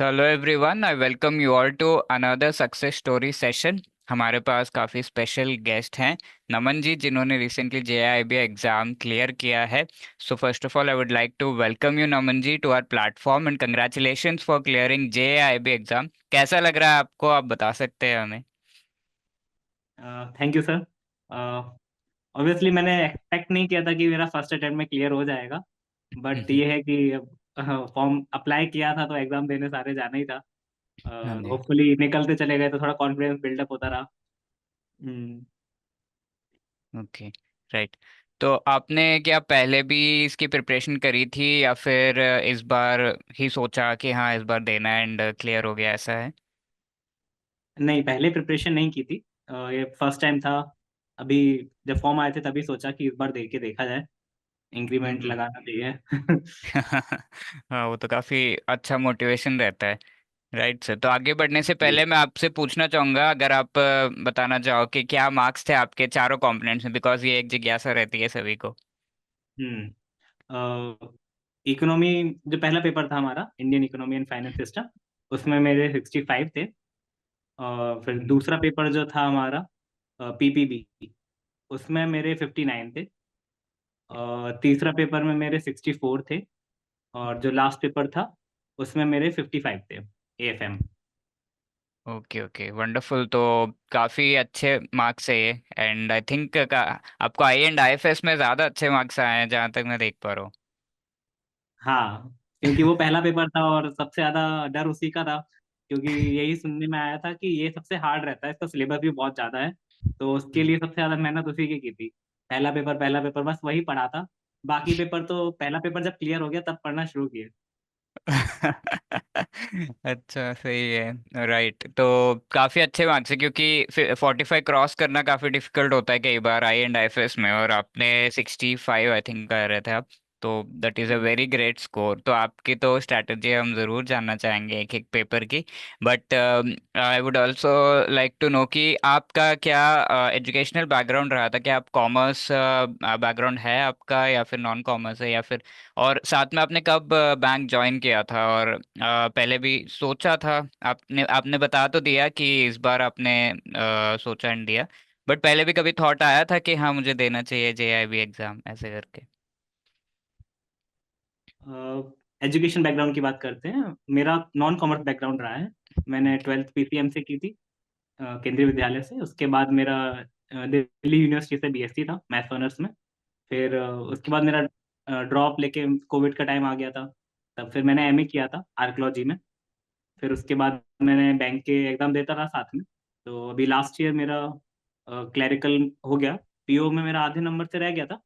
Hello everyone, I welcome you all to another success story session. हमारे पास काफ़ी special guest हैं, नमन जी, जिन्होंने रिसेंटली जेआईबी एग्ज़ाम क्लियर किया है। So first of all I would like to welcome you Naman ji to our platform and congratulations for clearing JAIIB exam. कैसा लग रहा है आपको, आप बता सकते हैं हमें? Thank you sir. ऑब्वियसली मैंने एक्सपेक्ट नहीं किया था कि मेरा फर्स्ट अटेम्प्ट में क्लियर हो जाएगा। बट हम्म। ये है कि फॉर्म अप्लाई किया था तो एग्जाम देने सारे जाना ही था। हाँ जी। होपफुली निकलते चले गए तो थोड़ा कॉन्फिडेंस बिल्डअप होता रहा। हम्म। ओके। राइट। तो आपने क्या पहले भी इसकी प्रिपरेशन करी थी या फिर इस बार ही सोचा कि हाँ इस बार देना एंड क्लियर हो गया, ऐसा है? नहीं, पहले प्रिपरेशन नहीं की थी। ये फर्स्ट टाइम था। अभी जब फॉर्म आए थे तभी सोचा कि इस बार दे के देखा जाए, इंक्रीमेंट हम्म। लगाना चाहिए। हाँ, वो तो काफी अच्छा मोटिवेशन रहता है। राइट सर, तो आगे बढ़ने से जी। पहले मैं आपसे पूछना चाहूंगा, अगर आप बताना चाहो कि क्या मार्क्स थे आपके चारों कंपोनेंट्स में, बिकॉज ये एक जिज्ञासा रहती है सभी को। हम्म। इकोनॉमी, जो पहला पेपर था हमारा, Indian economy and finance system, उसमें मेरे 65 थे। और फिर हम्म। दूसरा पेपर जो था हमारा, पीपीबी, उसमें मेरे 59 थे। और तीसरा पेपर में मेरे 64 थे। और जो लास्ट पेपर था उसमें मेरे 55 थे, एएफएम। Okay okay, wonderful. तो काफी अच्छे मार्क्स है ये, एंड आई थिंक आपको आई एंड आईएफएस में ज्यादा अच्छे मार्क्स आए हैं जहाँ तक मैं देख पा रहा हाँ, क्योंकि वो पहला पेपर था और सबसे ज्यादा डर उसी का था। क्योंकि यही सुनने में आया था कि ये सबसे हार्ड रहता है, इसका सिलेबस भी बहुत ज्यादा है। तो उसके हूँ। लिए सबसे ज्यादा मेहनत उसी की थी। पहला पेपर बस वही पढ़ा था। बाकी पेपर तो पहला पेपर जब क्लियर हो गया तब पढ़ना शुरू किया। अच्छा, सही है। राइट, तो काफी अच्छे मार्क्स है, क्योंकि 45 क्रॉस करना काफी डिफिकल्ट होता है कई बार आई एंड आईएफएस में, और आपने 65 आई थिंक कह रहे थे आप। तो that is a very great score. तो आपकी तो स्ट्रैटेजी हम जरूर जानना चाहेंगे एक एक पेपर की। But I would also like to know कि आपका क्या एजुकेशनल बैकग्राउंड रहा था, क्या आप कॉमर्स बैकग्राउंड है आपका, या फिर नॉन कॉमर्स है, या फिर और साथ में आपने कब बैंक ज्वाइन किया था, और पहले भी सोचा था? आपने आपने बता तो दिया कि इस बार आपने सोचा एंड दिया, बट पहले भी कभी थॉट आया था कि हाँ मुझे देना चाहिए जेआईबी एग्जाम, ऐसे करके? एजुकेशन बैकग्राउंड की बात करते हैं। मेरा नॉन कॉमर्स बैकग्राउंड रहा है। मैंने ओके। 12th पीसीएम से की थी, केंद्रीय विद्यालय से। उसके बाद मेरा दिल्ली यूनिवर्सिटी से बीएससी था, मैथ्स ऑनर्स में। फिर उसके बाद मेरा ड्रॉप लेके कोविड का टाइम आ गया था। तब फिर मैंने एमए किया था आर्कियोलॉजी में। फिर उसके बाद मैंने बैंक के एग्जाम देता रहा साथ में। तो अभी लास्ट ईयर मेरा क्लरिकल हो गया। पीओ में मेरा आधे नंबर से रह गया था।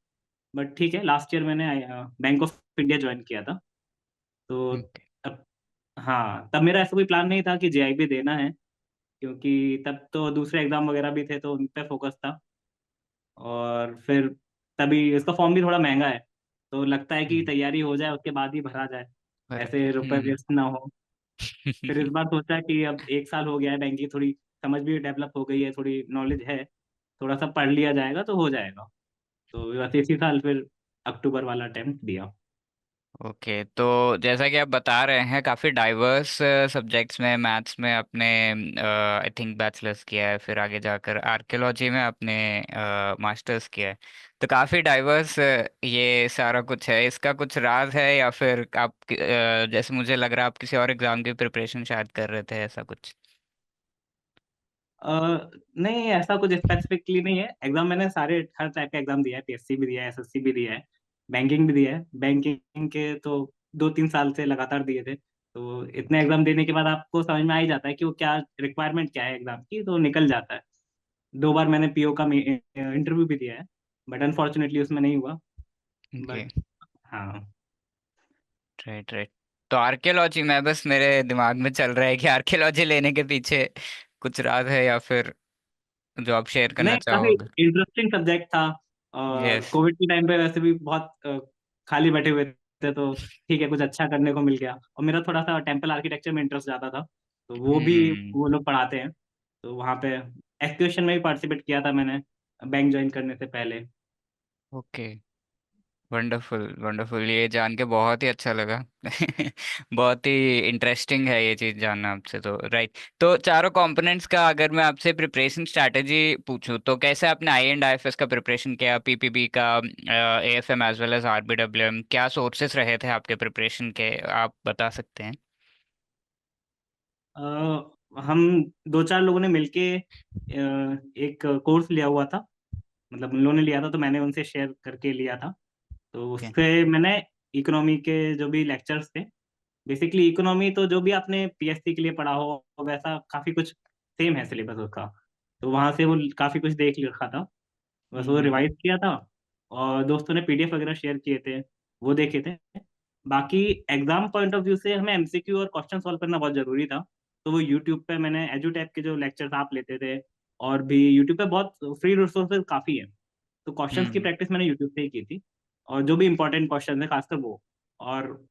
बट ठीक है, लास्ट ईयर मैंने बैंक ऑफ इंडिया ज्वाइन किया था। तो ओके। तब, हाँ, तब मेरा ऐसा कोई प्लान नहीं था कि जेआईबी देना है। क्योंकि तब तो दूसरे एग्जाम वगैरह भी थे तो उन पे फोकस था। और फिर तभी उसका फॉर्म भी थोड़ा महंगा है। तो लगता है कि हम्म। तैयारी हो जाए उसके बाद ही भरा जाए, बराबर। ऐसे रुपए वेस्ट ना हो। फिर इस बार सोचा कि अब 1 साल हो गया है, बैंक की थोड़ी समझ भी डेवलप हो गई है, थोड़ी नॉलेज है। थोड़ा सा पढ़ लिया जाएगा तो हो जाएगा। तो बस इसी साल फिर अक्टूबर वाला अटेम्प्ट दिया। ओके, तो जैसा कि आप बता रहे हैं, काफ़ी डाइवर्स सब्जेक्ट्स में, मैथ्स में आपने आई थिंक बैचलर्स किया है, फिर आगे जाकर आर्कियोलॉजी में आपने मास्टर्स किया है। तो काफ़ी डाइवर्स ये सारा कुछ है, इसका कुछ राज है, या फिर आप जैसे मुझे लग रहा है आप किसी और एग्ज़ाम की प्रिपरेशन शायद कर रहे थे, ऐसा कुछ? नहीं, ऐसा कुछ स्पेसिफिकली नहीं है। एग्जाम मैंने सारे हर टाइप का एग्जाम दिया है, पीएससी भी दिया है, एसएससी भी दिया है, बैंकिंग भी दिया है। बैंकिंग के तो 2-3 साल से लगातार दिए थे। तो इतने एग्जाम देने के बाद आपको समझ में आ ही जाता है कि वो क्या रिक्वायरमेंट क्या है एग्जाम की, तो निकल जाता है। 2 बार मैंने पीओ का इंटरव्यू भी दिया है, बट अनफॉर्चुनेटली उसमें नहीं हुआ। ओके। बट हाँ। Right right. तो आर्कियोलॉजी में, बस मेरे दिमाग में चल रहा है कि आर्कियोलॉजी लेने के पीछे कुछ राज है, या फिर जो आप शेयर करना नहीं, काफी चाहोगे? इंटरेस्टिंग सब्जेक्ट था। और यस। कोविड के टाइम पे वैसे भी बहुत खाली बैठे हुए थे, तो ठीक है, कुछ अच्छा करने को मिल गया। और मेरा थोड़ा सा टेम्पल आर्किटेक्चर में इंटरेस्ट ज्यादा था, तो वो भी हम्म। वो लोग पढ़ाते हैं। तो वहाँ पे एक्सक्यूशन में भी पार्टिसिपेट किया था मैंने, बैंक ज्वाइन करने से पहले। ओके। वंडरफुल वंडरफुल, ये जान के बहुत ही अच्छा लगा। बहुत ही इंटरेस्टिंग है ये चीज़ जानना आपसे, तो राइट। तो चारों कंपोनेंट्स का अगर मैं आपसे प्रिपरेशन स्ट्रैटेजी पूछूं, तो कैसे आपने I and I F S का प्रिपरेशन किया, पीपीबी का, A F M as well as RBWM, क्या सोर्सेस रहे थे आपके प्रिपरेशन के, आप बता सकते हैं? हम दो चार लोगों ने मिलके एक कोर्स लिया हुआ था। मतलब उन लोगों ने लिया था तो मैंने उनसे शेयर करके लिया था। तो Okay. उससे मैंने इकोनॉमी के जो भी लेक्चर्स थे, बेसिकली इकोनॉमी तो जो भी आपने पीएससी के लिए पढ़ा हो वैसा काफी कुछ सेम है सिलेबस उसका। तो वहां से वो काफी कुछ देख रखा था, बस वो हम्म। रिवाइज किया था। और दोस्तों ने पीडीएफ वगैरह शेयर किए थे, वो देखे थे। बाकी एग्जाम पॉइंट ऑफ व्यू से हमें एमसीक्यू और क्वेश्चन सॉल्व करना बहुत जरूरी था। तो वो यूट्यूब पे मैंने एजुटैप के जो लेक्चर्स आप लेते थे, और भी यूट्यूब पे बहुत फ्री रिसोर्सेज काफी है। तो क्वेश्चंस की हम्म। प्रैक्टिस मैंने यूट्यूब से ही की थी, और जो भी इंपॉर्टेंट क्वेश्चन है खासकर वो। और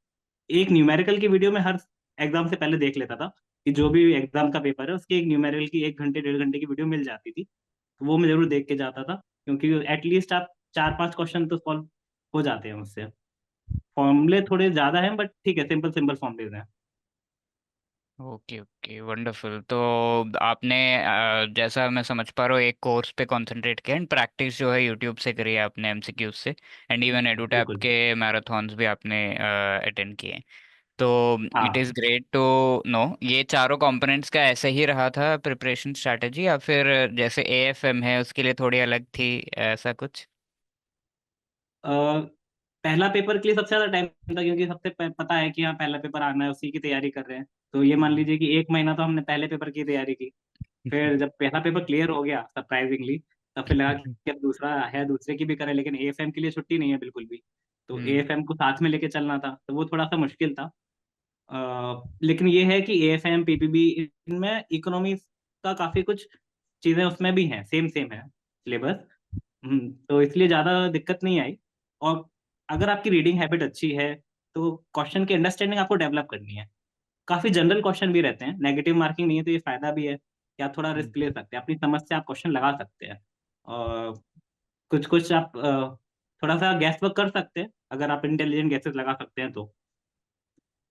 एक न्यूमेरिकल की वीडियो में हर एग्जाम से पहले देख लेता था कि जो भी एग्जाम का पेपर है उसकी एक न्यूमेरिकल की 1 घंटे 1.5 घंटे की वीडियो मिल जाती थी। तो वो मैं जरूर देख के जाता था, क्योंकि एटलीस्ट आप 4 5 क्वेश्चन तो सॉल्व हो जाते हैं उससे। फॉर्मूले थोड़े ज्यादा हैं बट ठीक है, सिंपल सिंपल फॉर्मूलेज हैं। Okay okay wonderful. तो आपने जैसा मैं समझ पा रहा हूँ, एक कोर्स पे कंसंट्रेट किया एंड प्रैक्टिस जो है यूट्यूब से करी है आपने एमसीक्यूज से, एंड इवन एडुटैप बिल्कुल। के मैराथन्स भी आपने अटेंड किए। तो इट हाँ। इज़ ग्रेट टू नो, ये चारों कंपोनेंट्स का ऐसे ही रहा था प्रिपरेशन स्ट्रैटेजी, या फिर जैसे एएफएम है उसके लिए थोड़ी अलग थी, ऐसा कुछ? अ, पहला पेपर के लिए सबसे ज्यादा टाइम था, क्योंकि सबसे पता है कि हाँ पहला पेपर आना है, उसी की तैयारी कर रहे हैं। तो ये मान लीजिए कि 1 महीना तो हमने पहले पेपर की तैयारी की। फिर जब पहला पेपर क्लियर हो गया सरप्राइजिंगली, तब फिर लगा कि अब दूसरा है, दूसरे की भी करें। लेकिन एएफएम के लिए छुट्टी नहीं है बिल्कुल भी। तो हम्म। एएफएम को साथ में लेके चलना था, तो वो थोड़ा सा मुश्किल था। लेकिन ये है कि एएफएम पीपीबी इनमें इकोनॉमी का काफी कुछ चीजें उसमें भी हैं, सेम सेम है सिलेबस। तो इसलिए ज्यादा दिक्कत नहीं आई। और अगर आपकी रीडिंग हैबिट अच्छी है तो क्वेश्चन की अंडरस्टैंडिंग आपको डेवलप करनी है। काफी जनरल क्वेश्चन भी रहते हैं, नेगेटिव मार्किंग नहीं है, तो ये फायदा भी है कि आप थोड़ा हम्म। रिस्क ले सकते हैं, अपनी समझ से आप क्वेश्चन लगा सकते हैं। और कुछ कुछ आप थोड़ा सा गैस वर्क कर सकते हैं, अगर आप इंटेलिजेंट गैसेस लगा सकते हैं तो।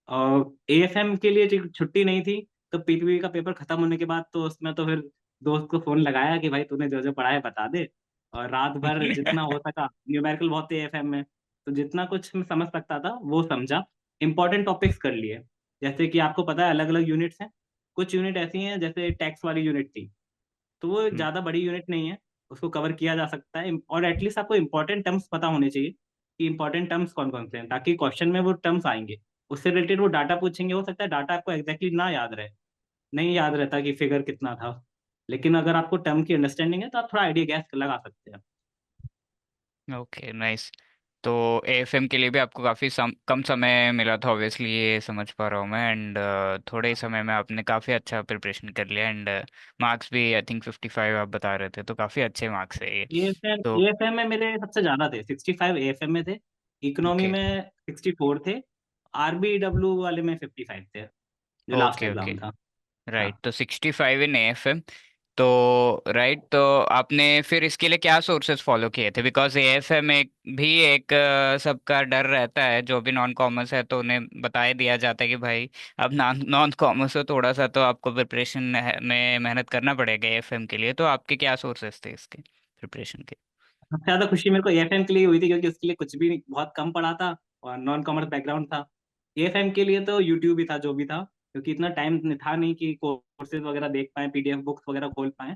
और एएफएम के लिए छुट्टी नहीं थी, तो पीपीबी का पेपर खत्म होने के बाद तो उसमें तो फिर दोस्त को फोन लगाया कि भाई तूने जो जो पढ़ा है बता दे। और रात भर जितना हो सका, न्यूमेरिकल बहुत थे एएफएम में, तो जितना कुछ मैं समझ सकता था वो समझा। इंपॉर्टेंट टॉपिक्स कर लिए। जैसे कि आपको पता है अलग अलग यूनिट्स हैं। कुछ यूनिट ऐसी हैं, जैसे टैक्स वाली यूनिट थी, तो वो एक हम्म। ज्यादा बड़ी यूनिट नहीं है, उसको कवर किया जा सकता है। और एटलीस्ट आपको इंपॉर्टेंट टर्म्स पता होने चाहिए कि इंपॉर्टेंट टर्म्स कौन कौन से हैं, ताकि क्वेश्चन में वो टर्म्स आएंगे, उससे रिलेटेड वो डाटा पूछेंगे। हो सकता है डाटा आपको एग्जैक्टली ना याद रहे, नहीं याद रहता कि फिगर कितना था, लेकिन अगर आपको टर्म की अंडरस्टैंडिंग है तो आप थोड़ा आइडिया गैस लगा सकते हैं। Okay nice. तो एएफएम के लिए भी आपको काफ़ी कम समय मिला था, ऑब्वियसली ये समझ पा रहा हूँ मैं, एंड थोड़े ही समय में आपने काफ़ी अच्छा प्रिपरेशन कर लिया, एंड मार्क्स भी आई थिंक 55 आप बता रहे थे, तो काफ़ी अच्छे मार्क्स है ये। तो एएफएम में मेरे सबसे ज्यादा थे, 65 एएफएम में थे। इकोनॉमी ओके में 64 थे। आरबीडब्ल्यू वाले में 55 थे, जो लास्ट ओके ओके एग्जाम था। हाँ। राइट, तो 65 इन एएफएम। तो राइट, तो आपने फिर इसके लिए क्या सोर्सेज फॉलो किए थे? बिकॉज एएफएम एक भी एक सबका डर रहता है, जो भी नॉन कॉमर्स है तो उन्हें बताया दिया जाता है कि भाई अब नॉन नॉन कॉमर्स हो, थोड़ा सा तो आपको प्रिपरेशन में मेहनत करना पड़ेगा एएफएम के लिए। तो आपके क्या सोर्सेज थे इसके प्रिपरेशन के? सबसे ज्यादा खुशी मेरे को एएफएम के लिए हुई थी, क्योंकि उसके लिए कुछ भी बहुत कम पढ़ा था और नॉन कॉमर्स बैकग्राउंड था। एएफएम के लिए तो यूट्यूब ही था जो भी था, क्योंकि इतना टाइम था नहीं कि कोर्सेज वगैरह देख पाए, पीडीएफ बुक्स वगैरह खोल पाए।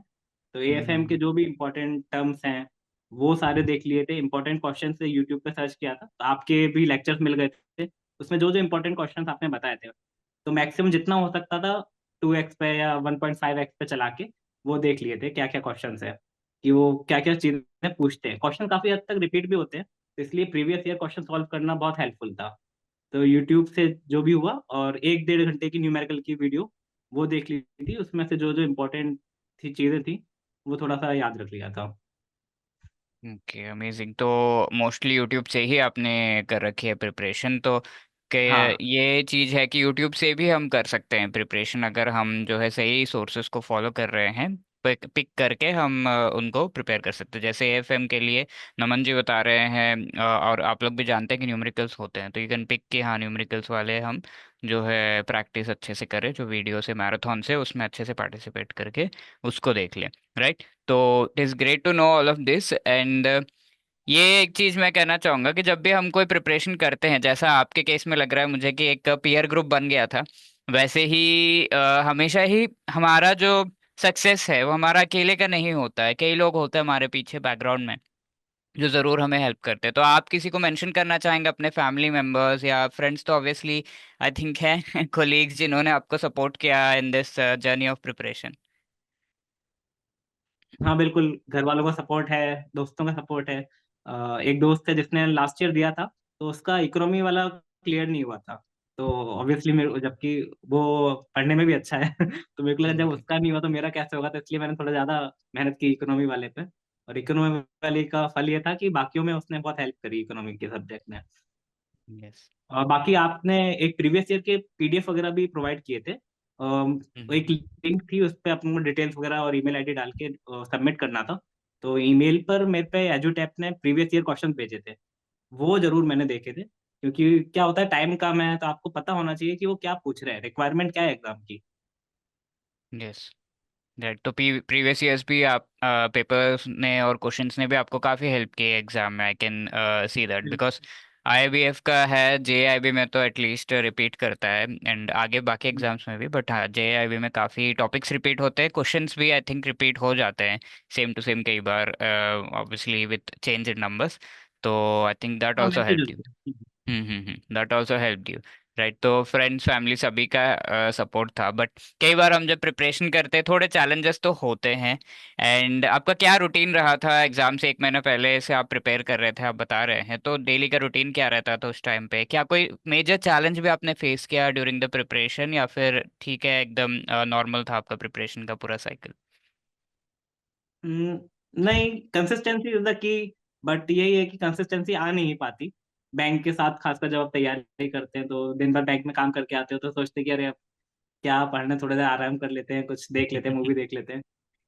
तो एएफएम के हम्म। जो भी इंपॉर्टेंट टर्म्स हैं वो सारे देख लिए थे। इंपॉर्टेंट क्वेश्चन से यूट्यूब पे सर्च किया था, तो आपके भी लेक्चर्स मिल गए थे, उसमें जो जो इंपॉर्टेंट क्वेश्चन आपने बताए थे। तो मैक्सिमम जितना हो सकता था 2x पे या 1.5x पे चला के वो देख लिए थे क्या क्या क्वेश्चन है, कि वो क्या क्या चीजें पूछते हैं। क्वेश्चन काफी हद तक रिपीट भी होते हैं, तो इसलिए प्रीवियस ईयर क्वेश्चन सॉल्व करना बहुत हेल्पफुल था। तो यूट्यूब से जो भी हुआ, और 1 1.5 घंटे की न्यूमेरिकल की वीडियो वो देख ली थी, उसमें से जो जो इम्पोर्टेंट थी चीजें थी वो थोड़ा सा याद रख लिया था। Okay amazing. तो मोस्टली यूट्यूब से ही आपने कर रखी है प्रिपरेशन, तो के हाँ। ये चीज़ है कि यूट्यूब से भी हम कर सकते हैं प्रिपरेशन, अगर हम जो है सही सोर्सेज को फॉलो कर रहे हैं। पिक करके हम उनको प्रिपेयर कर सकते हैं। जैसे एएफएम के लिए नमन जी बता रहे हैं, और आप लोग भी जानते हैं कि न्यूमेरिकल्स होते हैं, तो यू कैन पिक कि हाँ न्यूमेरिकल्स वाले हम जो है प्रैक्टिस अच्छे से करें, जो वीडियो से मैराथन से उसमें अच्छे से पार्टिसिपेट करके उसको देख लें। राइट। तो it is great to know all of this. And ये एक चीज मैं कहना चाहूंगा कि जब भी हम कोई प्रिपरेशन करते हैं, जैसा आपके केस में लग रहा है मुझे कि एक पीयर ग्रुप बन गया था, वैसे ही हमेशा ही हमारा जो सक्सेस है वो हमारा अकेले का नहीं होता है, कई लोग होते हैं हमारे पीछे बैकग्राउंड में जो जरूर हमें हेल्प करते हैं। तो आप किसी को मेंशन करना चाहेंगे अपने फैमिली मेंबर्स या फ्रेंड्स, तो ऑब्वियसली आई थिंक है कोलीग्स जिन्होंने आपको सपोर्ट किया in this journey of preparation. हाँ बिल्कुल, घर वालों का सपोर्ट है, दोस्तों का सपोर्ट है। एक दोस्त है जिसने लास्ट ईयर दिया था, तो उसका इकोनॉमी वाला क्लियर नहीं हुआ था। तो ऑब्वियसली मेरे, जबकि वो पढ़ने में भी अच्छा है तो मेरे को लगा जब उसका नहीं हुआ तो मेरा कैसे होगा, तो इसलिए मैंने थोड़ा ज्यादा मेहनत की इकोनॉमी वाले पे। और इकोनॉमी वाले का फल ये था कि बाकियों में उसने बहुत हेल्प करी इकोनॉमी के सब्जेक्ट में। यस। और बाकी आपने एक प्रीवियस ईयर के पीडीएफ वगैरह भी प्रोवाइड किए थे। एक लिंक थी, उस पर आपको डिटेल्स वगैरह और ईमेल आईडी डाल के सबमिट करना था। तो ईमेल पर मेरे पे एजुटेप ने प्रीवियस ईयर क्वेश्चन भेजे थे, वो जरूर मैंने देखे थे। क्योंकि क्या होता है, टाइम कम है, तो आपको पता होना चाहिए कि वो क्या पूछ रहे हैं, रिक्वायरमेंट क्या है एग्जाम की। यस। दैट तो प्रीवियस ईयर्स भी आप पेपर्स ने और क्वेश्चंस ने भी आपको काफ़ी हेल्प की एग्जाम में, I can see that because IBF का है, जेआईबी में तो एटलीस्ट रिपीट करता है, एंड आगे बाकी एग्जाम्स में भी, बट हाँ जेआईबी में काफ़ी टॉपिक्स रिपीट होते हैं, क्वेश्चंस भी आई थिंक रिपीट हो जाते हैं सेम टू सेम कई बार, obviously with change in numbers. तो आई थिंक दैट हाँ ऑल्सो मैसेज हेल्प। होते हैं। That also helped you. Right. तो फ्रेंड्स फैमिली सभी का सपोर्ट था, बट कई बार हम जब प्रिपरेशन करते हैं थोड़े चैलेंजेस तो होते हैं। एंड आपका क्या रूटीन रहा था एग्जाम से एक महीना पहले से आप प्रिपेयर कर रहे थे, आप बता रहे हैं, तो डेली का रूटीन क्या रहता था उस टाइम पे? क्या कोई मेजर चैलेंज भी आपने फेस किया ड्यूरिंग द प्रिपरेशन, या फिर ठीक है एकदम नॉर्मल था आपका प्रिपरेशन का पूरा साइकिल? नहीं, consistency is the key. But यही है कि कंसिस्टेंसी आ नहीं पाती। बैंक के साथ खासकर जब आप तैयारी करते हैं, तो दिन भर बैंक में काम करके आते हो, तो सोचते हैं कि अरे क्या पढ़ना, थोड़ा देर आराम कर लेते हैं, कुछ देख लेते हैं, मूवी देख लेते हैं।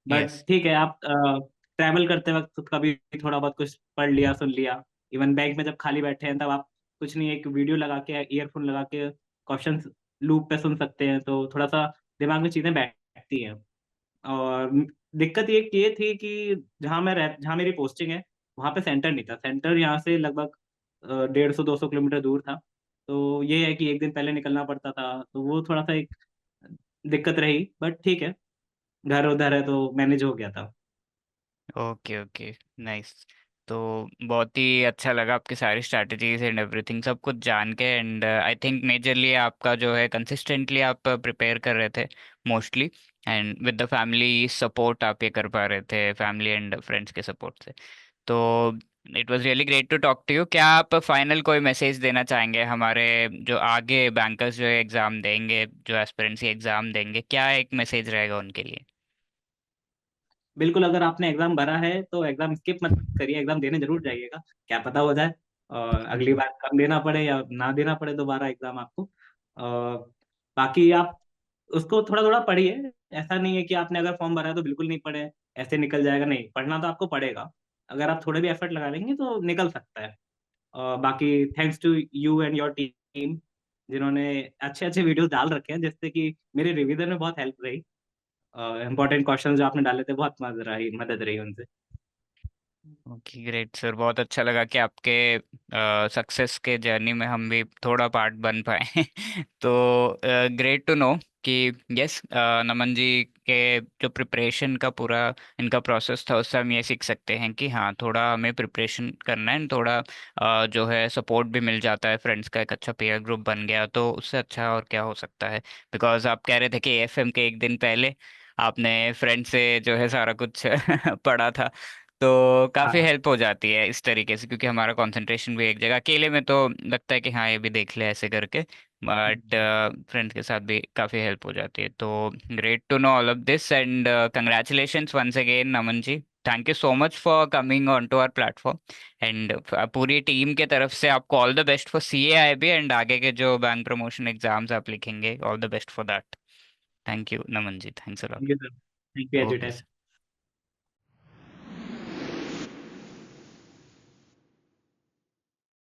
But yes. ठीक है, आप ट्रैवल करते वक्त कभी थोड़ा बहुत कुछ पढ़ लिया, सुन लिया। इवन बैंक में जब खाली बैठे हैं, तब आप कुछ नहीं, एक वीडियो लगा के, ईयरफोन लगा के क्वेश्चंस लूप पे सुन सकते हैं, तो थोड़ा सा दिमाग में चीजें बैठती हैं। और दिक्कत ये थी कि जहाँ मेरी पोस्टिंग है, वहाँ पे सेंटर नहीं था। सेंटर यहाँ से लगभग 150-200 किलोमीटर दूर था। तो ये है कि एक दिन पहले निकलना पड़ता था, तो वो थोड़ा सा एक दिक्कत रही। बट ठीक है, घर उधर है तो मैनेज हो गया था। Okay okay. नाइस। तो बहुत ही अच्छा लगा आपकी सारी स्ट्रैटेजीज एंड एवरीथिंग सब कुछ जान के, एंड आई थिंक मेजरली आपका जो है कंसिस्टेंटली आप प्रिपेयर कर रहे थे mostly, and with the family support आप ये कर पा रहे थे, फैमिली एंड फ्रेंड्स के सपोर्ट से। तो it was really great to talk to you. क्या आप फाइनल कोई मैसेज देना चाहेंगे हमारे जो आगे बैंकर्स जो एग्ज़ाम देंगे, जो एस्पिरेंसी एग्ज़ाम देंगे, क्या एक मैसेज रहेगा उनके लिए? बिल्कुल, अगर आपने एग्जाम भरा है तो एग्जाम स्किप मत करिए, एग्जाम देने जरूर जाइएगा। क्या पता हो जाए और अगली बार कम देना पड़े या ना देना पड़े दोबारा एग्जाम आपको। बाकी आप उसको थोड़ा थोड़ा पढ़िए। ऐसा नहीं है कि आपने अगर फॉर्म भरा है तो बिल्कुल नहीं पढ़े, ऐसे निकल जाएगा, नहीं, पढ़ना तो आपको पड़ेगा। अगर आप थोड़े भी एफर्ट लगा लेंगे तो निकल सकता है। बाकी thanks to you and your team, जिन्होंने अच्छे अच्छे वीडियोस डाल रखे हैं, जिससे कि मेरे रिवीजन में बहुत हेल्प रही। इंपॉर्टेंट क्वेश्चंस जो आपने डाले थे, बहुत मदद रही उनसे। ओके ग्रेट सर, बहुत अच्छा लगा कि आपके सक्सेस के जर्नी में हम भी थोड़ा पार्ट बन पाए तो ग्रेट टू नो कि यस नमन जी के जो प्रिपरेशन का पूरा इनका प्रोसेस था, उससे हम ये सीख सकते हैं कि हाँ थोड़ा हमें प्रिपरेशन करना है, थोड़ा जो है सपोर्ट भी मिल जाता है, फ्रेंड्स का एक अच्छा पीयर ग्रुप बन गया तो उससे अच्छा और क्या हो सकता है। बिकॉज आप कह रहे थे कि एफएम के एक दिन पहले आपने फ्रेंड से जो है सारा कुछ पढ़ा था, तो काफ़ी हाँ हेल्प हो जाती है इस तरीके से, क्योंकि हमारा कंसंट्रेशन भी एक जगह, अकेले में तो लगता है कि हाँ ये भी देख ले ऐसे करके, बट फ्रेंड्स के साथ भी काफ़ी हेल्प हो जाती है। तो great to know all of this, and congratulations once again Naman ji. Thank you so much for coming on to our platform, and पूरी टीम के तरफ से आपको all the best for CAIB and आगे के जो बैंक प्रमोशन एग्जाम्स आप लिखेंगे, all the best for that. Thank you Naman ji, thanks a lot. Thank you sir, thank you okay. एजुटेक।